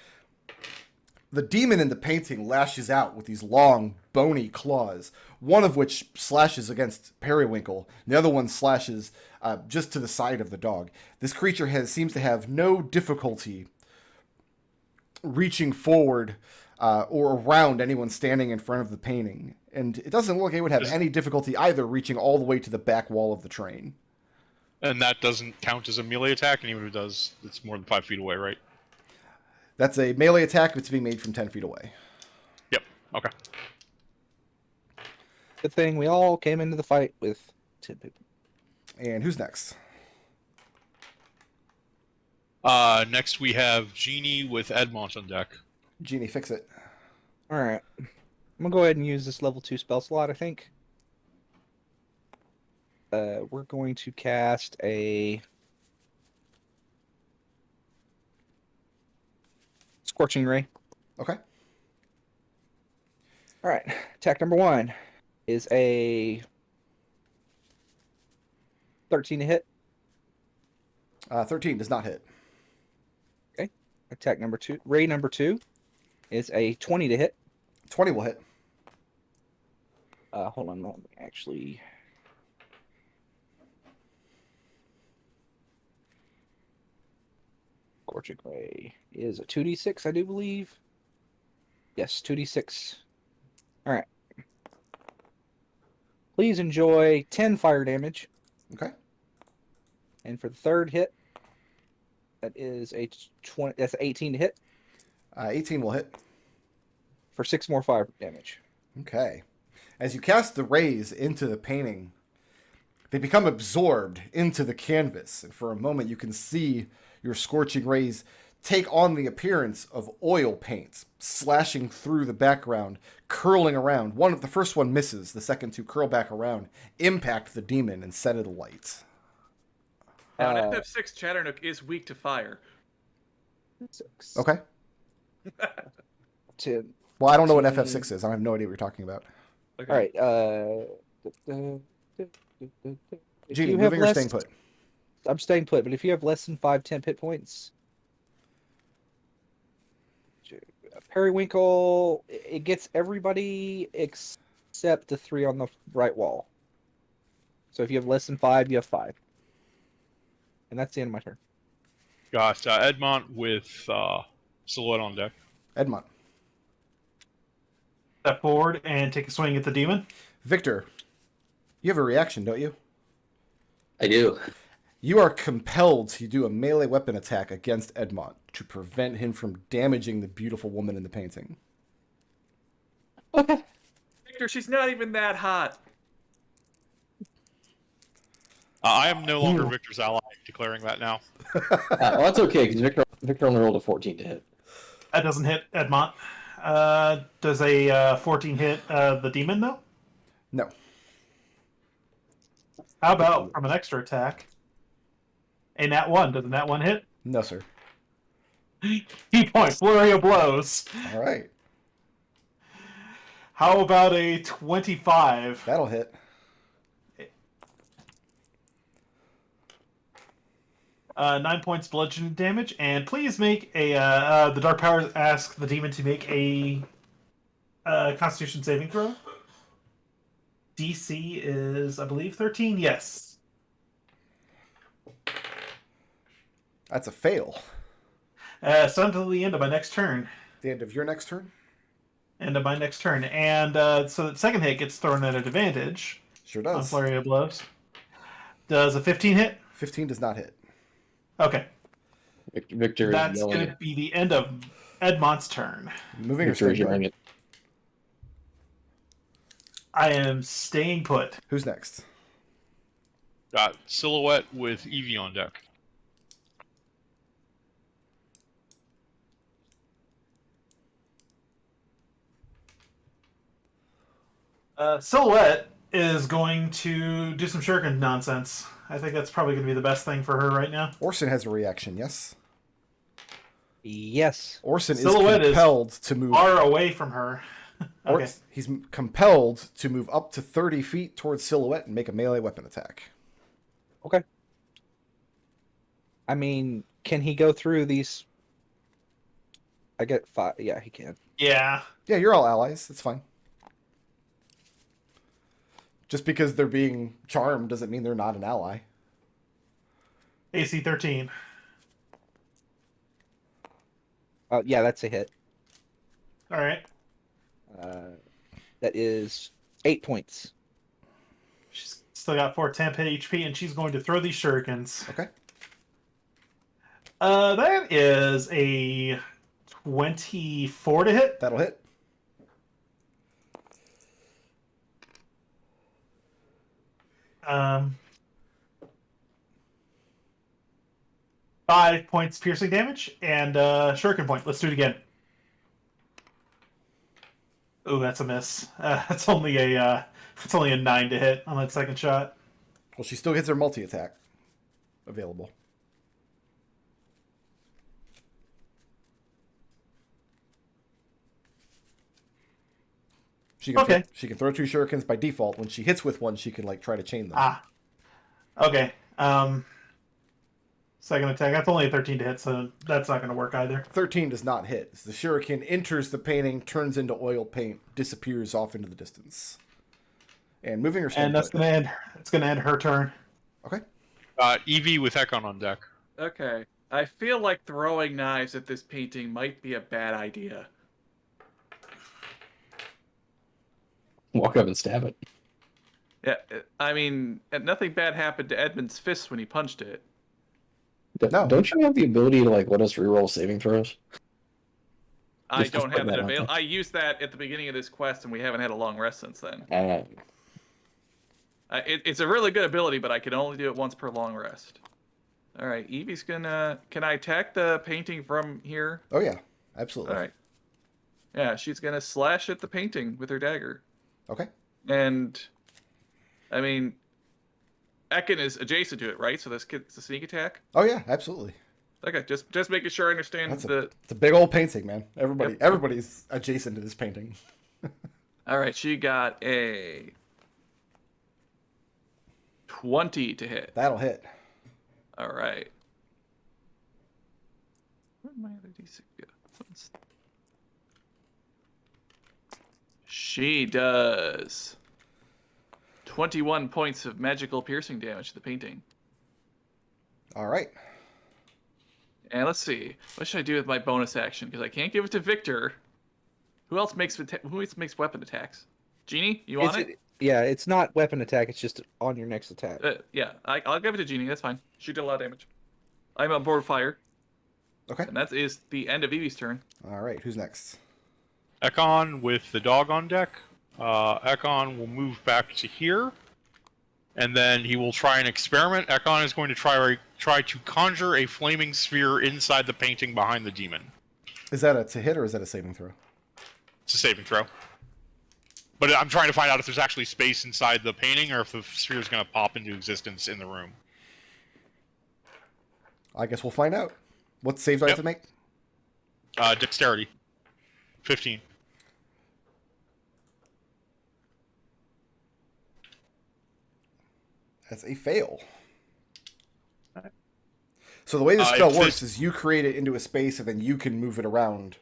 The demon in the painting lashes out with these long, bony claws, one of which slashes against Periwinkle, and the other one slashes just to the side of the dog. This creature seems to have no difficulty reaching forward or around anyone standing in front of the painting. And it doesn't look like it would have any difficulty either reaching all the way to the back wall of the train.
And that doesn't count as a melee attack, and even if it does, it's more than 5 feet away, right?
That's a melee attack if it's being made from 10 feet away.
Yep. Okay.
Good thing we all came into the fight with 10 people.
And who's next?
Next we have Genie with Edmont on deck.
Genie, fix it.
Alright. I'm going to go ahead and use this level 2 spell slot, I think. We're going to cast a Scorching Ray.
Okay.
Alright. Attack number 1 is a 13 to hit.
13 does not hit.
Okay. Attack number 2. Ray number 2 is a 20 to hit.
20 will hit.
Hold on. Let me actually Scorching Ray is a 2d6, I do believe. Yes, 2d6. All right. Please enjoy 10 fire damage.
Okay.
And for the third hit, that is a 20. That's 18 to hit
18 will hit.
for 6 more fire damage.
Okay. As you cast the rays into the painting, they become absorbed into the canvas, and for a moment you can see your scorching rays take on the appearance of oil paints, slashing through the background, curling around. The first one misses, the second two curl back around, impact the demon, and set it alight.
Now, an FF6 Chatternook is weak to fire.
6.
Okay.
10.
Well, I don't know what FF6 is. I have no idea what you're talking about.
Okay.
All right. If
Genie,
you have
moving or
less-
staying put?
I'm staying put, but if you have less than 5 temp hit points, Periwinkle, it gets everybody except the 3 on the right wall. So if you have less than 5, you have 5. And that's the end of my turn.
Got Edmont with Silhouette on deck.
Edmont.
Step forward and take a swing at the demon.
Victor, you have a reaction, don't you?
I do.
You are compelled to do a melee weapon attack against Edmont to prevent him from damaging the beautiful woman in the painting.
Okay.
Victor, she's not even that hot.
I am no longer Victor's ally, declaring that now.
Well, that's okay because Victor only rolled a 14 to hit.
That doesn't hit Edmont. Does a 14 hit the demon, though?
No.
How about from an extra attack? A nat 1. Does a nat 1 hit?
No, sir.
Key point, flurry of blows.
All right.
How about a 25?
That'll hit.
9 points bludgeoning damage, and please make a. The Dark Powers ask the demon to make a Constitution saving throw. DC is, I believe, 13. Yes.
That's a fail.
So until the end of my next turn.
The end of your next turn?
End of my next turn, and so the second hit gets thrown at an advantage
Sure
on
does.
flurry of blows. Does a 15 hit?
15 does not hit.
Okay.
Victor is
That's
yelling
going to
it.
be the end of Edmont's turn.
Moving or
Victor is
staying
yelling
put?
it.
I am staying put.
Who's next?
Got Silhouette with Evie on deck.
Silhouette is going to do some shuriken nonsense. I think that's probably going to be the best thing for her right now.
Orson has a reaction, yes?
Yes.
Orson
Silhouette
is
is
compelled to move.
Far away from her. Okay.
He's compelled to move up to 30 feet towards Silhouette and make a melee weapon attack.
Okay. I mean, can he go through these? I get 5. Yeah, he can.
Yeah.
Yeah, you're all allies. It's fine. Just because they're being charmed doesn't mean they're not an ally.
AC 13.
Yeah, that's a hit.
All right.
That is 8 points.
She's still got 4 temp hit HP, and she's going to throw these shurikens.
Okay.
That is a 24 to hit.
That'll hit.
Um, 5 points piercing damage and shuriken point. Let's do it again. Ooh, that's a miss. It's only a 9 to hit on that second shot.
Well, she still gets her multi-attack available. She can
Okay.
she can throw 2 shurikens by default. When she hits with one, she can like try to chain them.
Ah. Okay. Second attack. That's only a 13 to hit, so that's not going to work either.
13 does not hit. The shuriken enters the painting, turns into oil paint, disappears off into the distance. And moving her
And that's
put.
going to end. It's going to end her turn.
Okay.
Evie with Ekon on deck.
Okay. I feel like throwing knives at this painting might be a bad idea.
Walk up and stab it.
Yeah, I mean, nothing bad happened to Edmund's fist when he punched it.
No.
Don't you have the ability to let us reroll saving throws?
I
Just
don't
put
have
that
that
out
available.
there.
I used that at the beginning of this quest, and we haven't had a long rest since then. It's a really good ability, but I can only do it once per long rest. All right, Evie's gonna. Can I attack the painting from here?
Oh yeah, absolutely.
All right. Yeah, she's gonna slash at the painting with her dagger.
Okay.
And, I mean, Ekon is adjacent to it, right? So this kid's a sneak attack.
Oh yeah, absolutely.
Okay, just making sure I understand
It's
the.
a big old painting, man.
Yep.
Everybody's adjacent to this painting.
All right, she got a 20 to hit.
That'll hit.
All right. Where'd my other D6 go? She does 21 points of magical piercing damage to the painting.
All right.
And let's see, what should I do with my bonus action? Because I can't give it to Victor. Who else makes weapon attacks? Genie, you want it?
Yeah, it's not weapon attack. It's just on your next attack.
Yeah, I'll give it to Genie. That's fine. She did a lot of damage. I'm on board fire.
Okay.
And that is the end of Evie's turn.
All right. Who's next?
Ekon with the dog on deck. Ekon will move back to here, and then he will try an experiment. Ekon is going to try to conjure a flaming sphere inside the painting behind the demon.
Is that to hit or is that a saving throw?
It's a saving throw. But I'm trying to find out if there's actually space inside the painting or if the sphere is going to pop into existence in the room.
I guess we'll find out. What save do I have to make?
Dexterity. 15.
That's a fail. So the way this spell works is you create it into a space and then you can move it around.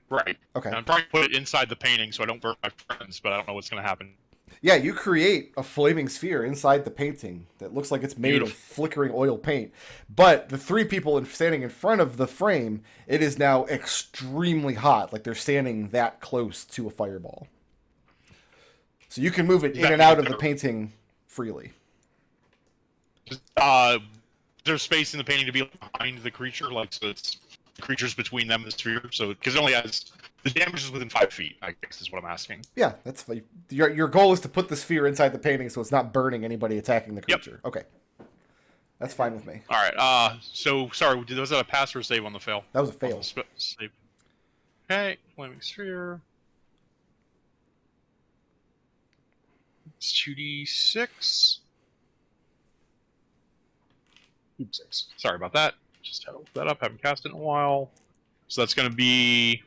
Right.
Okay.
And I'm trying to put it inside the painting so I don't burn my friends, but I don't know what's going to happen.
Yeah, you create a flaming sphere inside the painting that looks like it's made of flickering oil paint. But the three people standing in front of the frame, it is now extremely hot. Like they're standing that close to a fireball. So you can move it in and out of the painting freely.
There's space in the painting to be behind the creature, like so it's the creature's between them and the sphere. So because it only has the damage is within 5 feet, I guess is what I'm asking.
Yeah, that's your goal is to put the sphere inside the painting so it's not burning anybody attacking the creature. Yep. Okay, that's fine with me.
All right. So sorry, was that a pass or a save on the fail?
That was a fail.
Save. Okay, flaming sphere. It's 2d6. 6. Sorry about that. Just had to look that up. Haven't cast it in a while. So that's going to be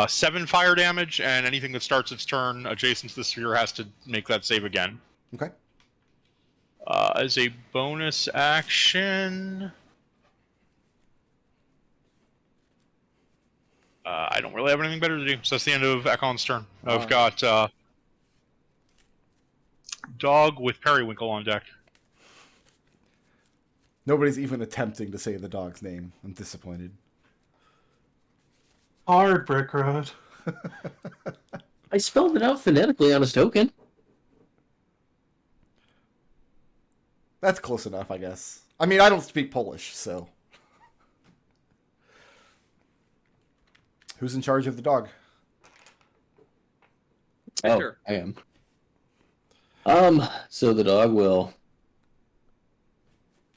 7 fire damage, and anything that starts its turn adjacent to the sphere has to make that save again.
Okay.
As a bonus action, I don't really have anything better to do. So that's the end of Ekon's turn. I've got dog with periwinkle on deck.
Nobody's even attempting to say the dog's name. I'm disappointed.
Hard, Brick Road.
I spelled it out phonetically on his token.
That's close enough, I guess. I mean, I don't speak Polish, so. Who's in charge of the dog?
Victor.
Oh, I am. So the dog will...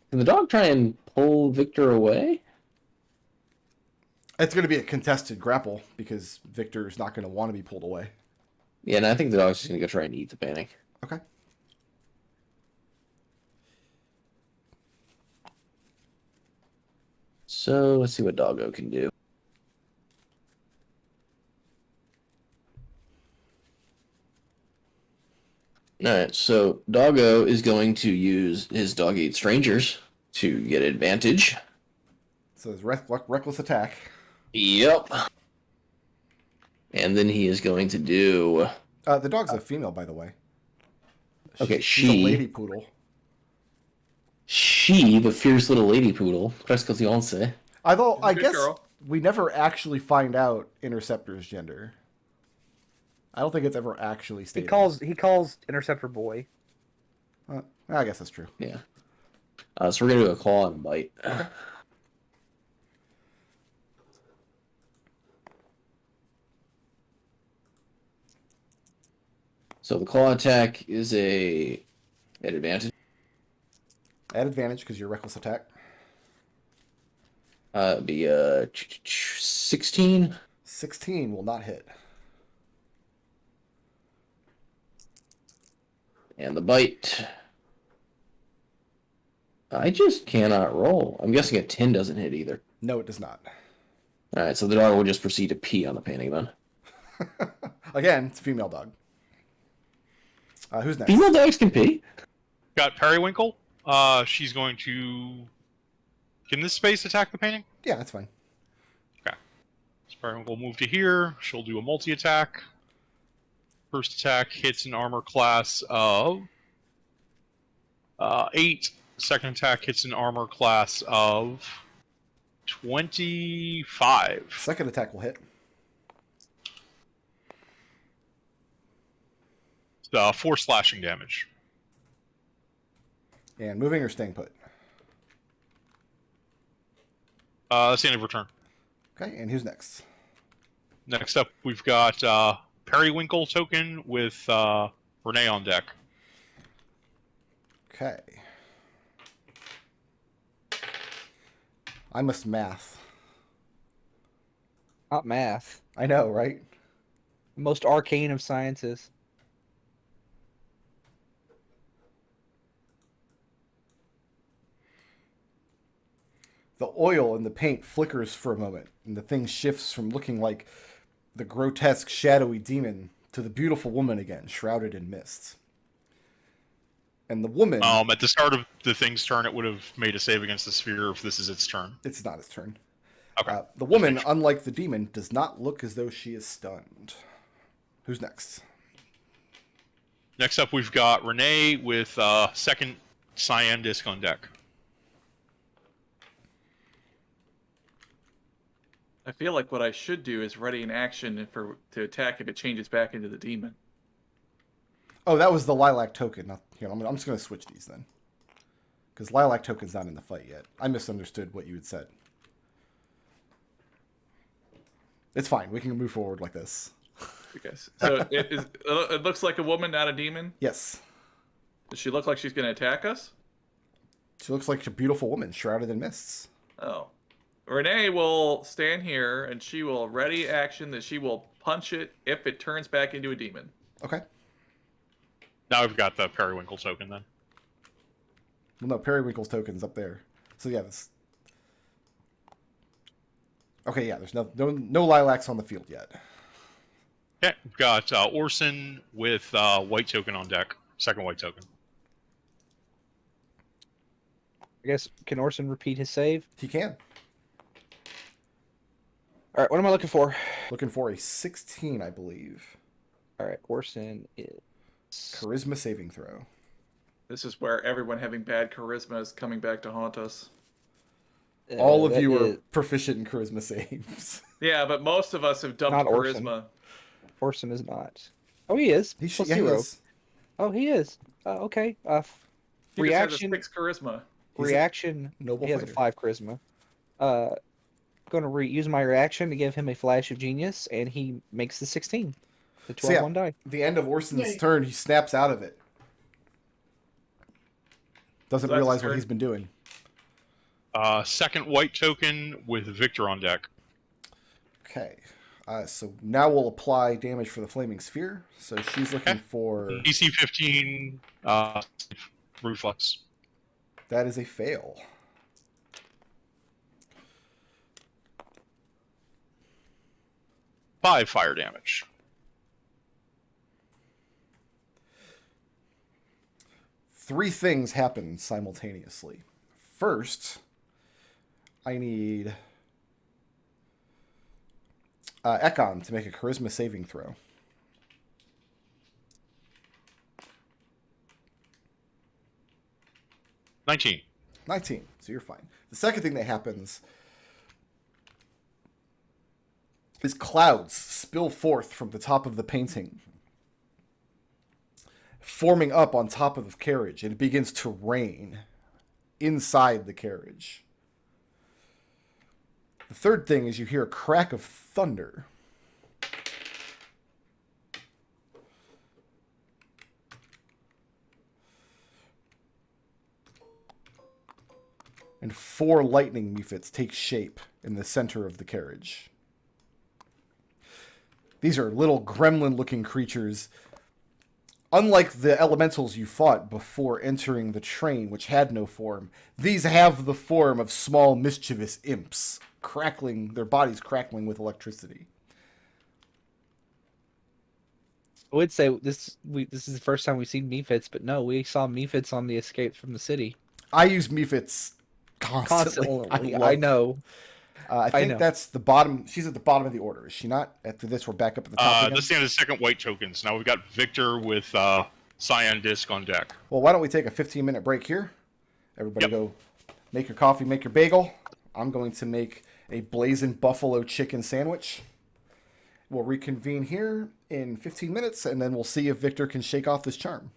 Can the dog try and pull Victor away?
It's going to be a contested grapple because Victor's not going to want to be pulled away.
Yeah, and I think the dog's just going to go try and eat the painting.
Okay.
So let's see what Doggo can do. Alright, so Doggo is going to use his Dog Eat Strangers to get advantage.
So it's reckless attack.
Yep. And then he is going to do...
The dog's a female, by the way.
Okay,
She's a
she...
lady poodle.
She, the fierce little lady poodle, presque fiancée.
Although,
She's a
I
good
guess
girl.
we never actually find out Interceptor's gender. I don't think it's ever actually
He
stated.
calls Interceptor boy.
I guess that's true.
Yeah. So we're gonna do a claw and bite. So the claw attack is at advantage.
At advantage because you're reckless attack.
It'd be 16.
16 will not hit.
And the bite. I just cannot roll. I'm guessing a 10 doesn't hit either.
No, it does not.
Alright, so the dog will just proceed to pee on the painting then.
Again, it's a female dog. Who's next?
Female dogs can pee?
Got Periwinkle. She's going to. Can this space attack the painting?
Yeah, that's fine.
Okay. So Periwinkle will move to here. She'll do a multi attack. First attack hits an armor class of 8. Second attack hits an armor class of 25.
Second attack will hit.
4 slashing damage.
And moving or staying put?
That's the end of her turn.
Okay, and who's next?
Next up, we've got Periwinkle token with Renee on deck.
Okay. I must math.
Not math.
I know, right?
The most arcane of sciences.
The oil in the paint flickers for a moment, and the thing shifts from looking like the grotesque, shadowy demon to the beautiful woman again, shrouded in mists. And the woman...
At the start of the thing's turn, it would have made a save against the sphere if this is its turn.
It's not its turn.
Okay.
The woman, unlike the demon, does not look as though she is stunned. Who's next?
Next up, we've got Renee with second Cyan Disc on deck.
I feel like what I should do is ready an action to attack if it changes back into the demon.
Oh, that was the lilac token. Here, I'm just going to switch these then. Because lilac token's not in the fight yet. I misunderstood what you had said. It's fine. We can move forward like this.
Okay. So it looks like a woman, not a demon?
Yes.
Does she look like she's going to attack us?
She looks like a beautiful woman shrouded in mists.
Oh. Renee will stand here and she will ready action that she will punch it if it turns back into a demon.
Okay.
Now we've got the Periwinkle token then.
Well, no, Periwinkle's token's up there. So yeah, this... Okay, yeah, there's no lilacs on the field yet.
Okay, we've got Orson with white token on deck. Second white token.
I guess, can Orson repeat his save?
He can.
Alright, what am I looking for?
Looking for a 16, I believe.
Alright, Orson is...
Charisma saving throw.
This is where everyone having bad charisma is coming back to haunt us.
All of
that
you are
is-
proficient in charisma saves.
Yeah, but most of us have dumped
Not Orson.
charisma.
Orson is not. Oh, he is.
He
Plus
yeah, he
0.
is.
Oh, he is. Okay.
He just has a
Reaction.
6 charisma.
He's a
Reaction.
noble
He has a
fighter.
5 charisma. Going to use my reaction to give him a flash of genius, and he makes the 16. The 12
So yeah,
one die.
the end of Orson's turn, he snaps out of it. Doesn't
So that's
realize
his
what
turn?
he's been doing.
Second white token with Victor on deck.
Okay. So now we'll apply damage for the flaming sphere. So she's looking for...
DC 15 reflex.
That is a fail.
Five fire damage.
Three things happen simultaneously. First, I need Ekon to make a charisma saving throw.
$19.
19. So you're fine. The second thing that happens is clouds spill forth from the top of the painting, forming up on top of the carriage, and it begins to rain inside the carriage. The third thing is you hear a crack of thunder. And 4 lightning mephits take shape in the center of the carriage. These are little gremlin-looking creatures. Unlike the elementals you fought before entering the train, which had no form, these have the form of small mischievous imps, crackling, their bodies crackling with electricity.
I would say this is the first time we've seen mephits, but no, we saw mephits on the escape from the city.
I use mephits constantly.
Constantly,
love
I know.
I think
know.
that's the bottom. She's at the bottom of the order, is she not? After this, we're back up at the top again.
This is the second white tokens. Now we've got Victor with Cyan Disc on deck.
Well, why don't we take a 15-minute break here? Everybody
Yep.
go make your coffee, make your bagel. I'm going to make a blazing buffalo chicken sandwich. We'll reconvene here in 15 minutes, and then we'll see if Victor can shake off this charm.